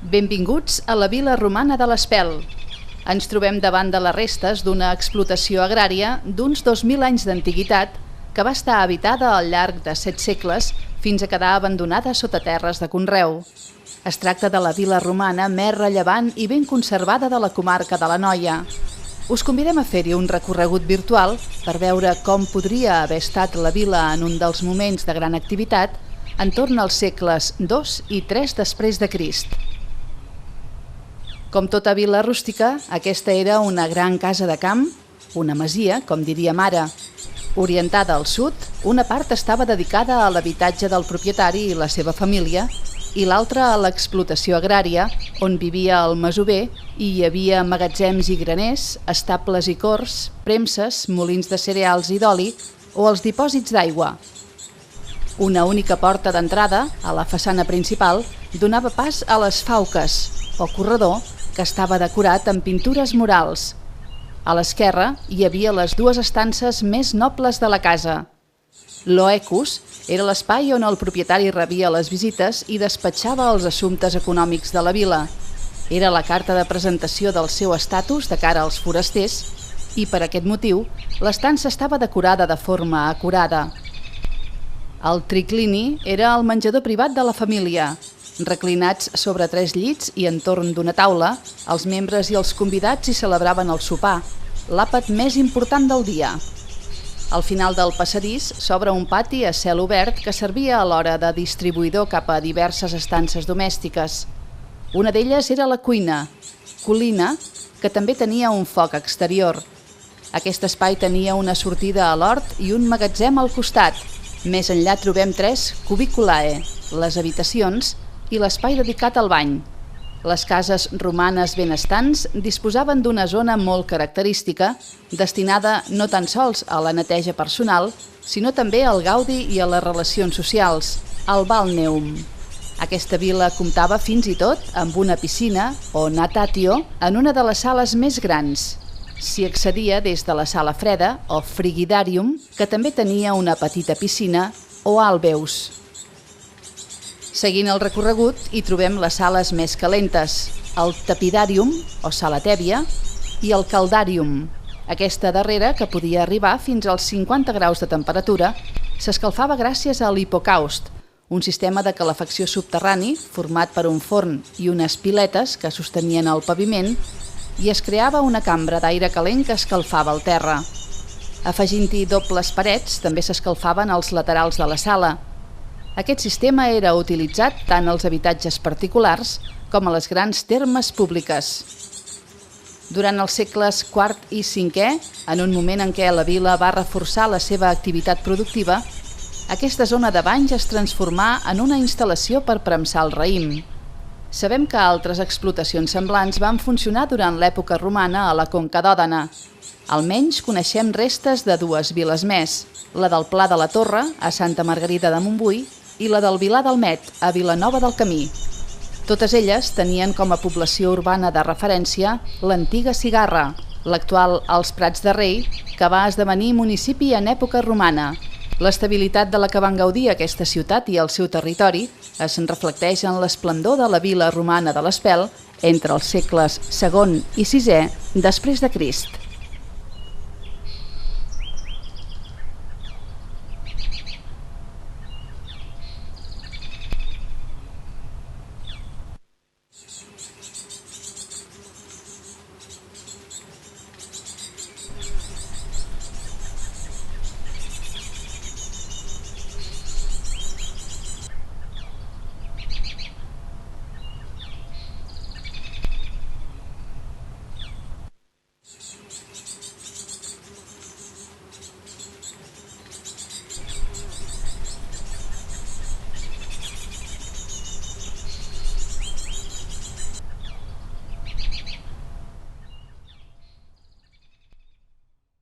Benvinguts a la vila romana de l'Espel. Ens trobem davant de les restes d'una explotació agrària d'uns 2.000 anys d'antiguitat que va estar habitada al llarg de 7 segles fins a quedar abandonada sota terres de conreu. Es tracta de la vila romana més rellevant i ben conservada de la comarca de l'Anoia. Us convidem a fer-hi un recorregut virtual per veure com podria haver estat la vila en un dels moments de gran activitat entorn als segles II i III després de Crist. Com tota vila rústica, aquesta era una gran casa de camp, una masia, com diríem ara. Orientada al sud, una part estava dedicada a l'habitatge del propietari i la seva família i l'altra a l'explotació agrària, on vivia el masover i hi havia magatzems i graners, estables i corts, premses, molins de cereals i d'oli o els dipòsits d'aigua. Una única porta d'entrada, a la façana principal, donava pas a les fauques, o corredor, que estava decorat amb pintures murals. A l'esquerra hi havia les dues estances més nobles de la casa. L'oecus era l'espai on el propietari rebia les visites i despatxava els assumptes econòmics de la vila. Era la carta de presentació del seu estatus de cara als forasters i, per aquest motiu, l'estança estava decorada de forma acurada. El triclini era el menjador privat de la família. Reclinats sobre 3 llits i entorn d'una taula, els membres i els convidats hi celebraven el sopar, l'àpat més important del dia. Al final del passadís s'obre un pati a cel obert que servia alhora de distribuïdor cap a diverses estances domèstiques. Una d'elles era la cuina, colina, que també tenia un foc exterior. Aquest espai tenia una sortida a l'hort i un magatzem al costat. Més enllà trobem 3 cubiculae, les habitacions, i l'espai dedicat al bany. Les cases romanes benestants disposaven d'una zona molt característica, destinada no tan sols a la neteja personal, sinó també al gaudi i a les relacions socials, el balneum. Aquesta vila comptava fins i tot amb una piscina, o natatio, en una de les sales més grans. S'hi accedia des de la sala freda, o frigidarium, que també tenia una petita piscina, o alveus. Seguint el recorregut hi trobem les sales més calentes, el tepidàrium, o sala tèbia, i el caldàrium. Aquesta darrera, que podia arribar fins als 50 graus de temperatura, s'escalfava gràcies a l'hipocaust, un sistema de calefacció subterrani format per un forn i unes piletes que sostenien el paviment, i es creava una cambra d'aire calent que escalfava el terra. Afegint-hi dobles parets, també s'escalfaven els laterals de la sala. Aquest sistema era utilitzat tant als habitatges particulars com a les grans termes públiques. Durant els segles IV i V, en un moment en què la vila va reforçar la seva activitat productiva, aquesta zona de banys es transformà en una instal·lació per premsar el raïm. Sabem que altres explotacions semblants van funcionar durant l'època romana a la Conca d'Òdena. Almenys coneixem restes de 2 viles més, la del Pla de la Torre, a Santa Margarida de Montbui, i la del Vilar del Met, a Vilanova del Camí. Totes elles tenien com a població urbana de referència l'antiga Cigarra, l'actual Els Prats de Rei, que va esdevenir municipi en època romana. L'estabilitat de la que van gaudir aquesta ciutat i el seu territori es reflecteix en l'esplendor de la vila romana de l'Espel entre els segles II i VI després de Crist.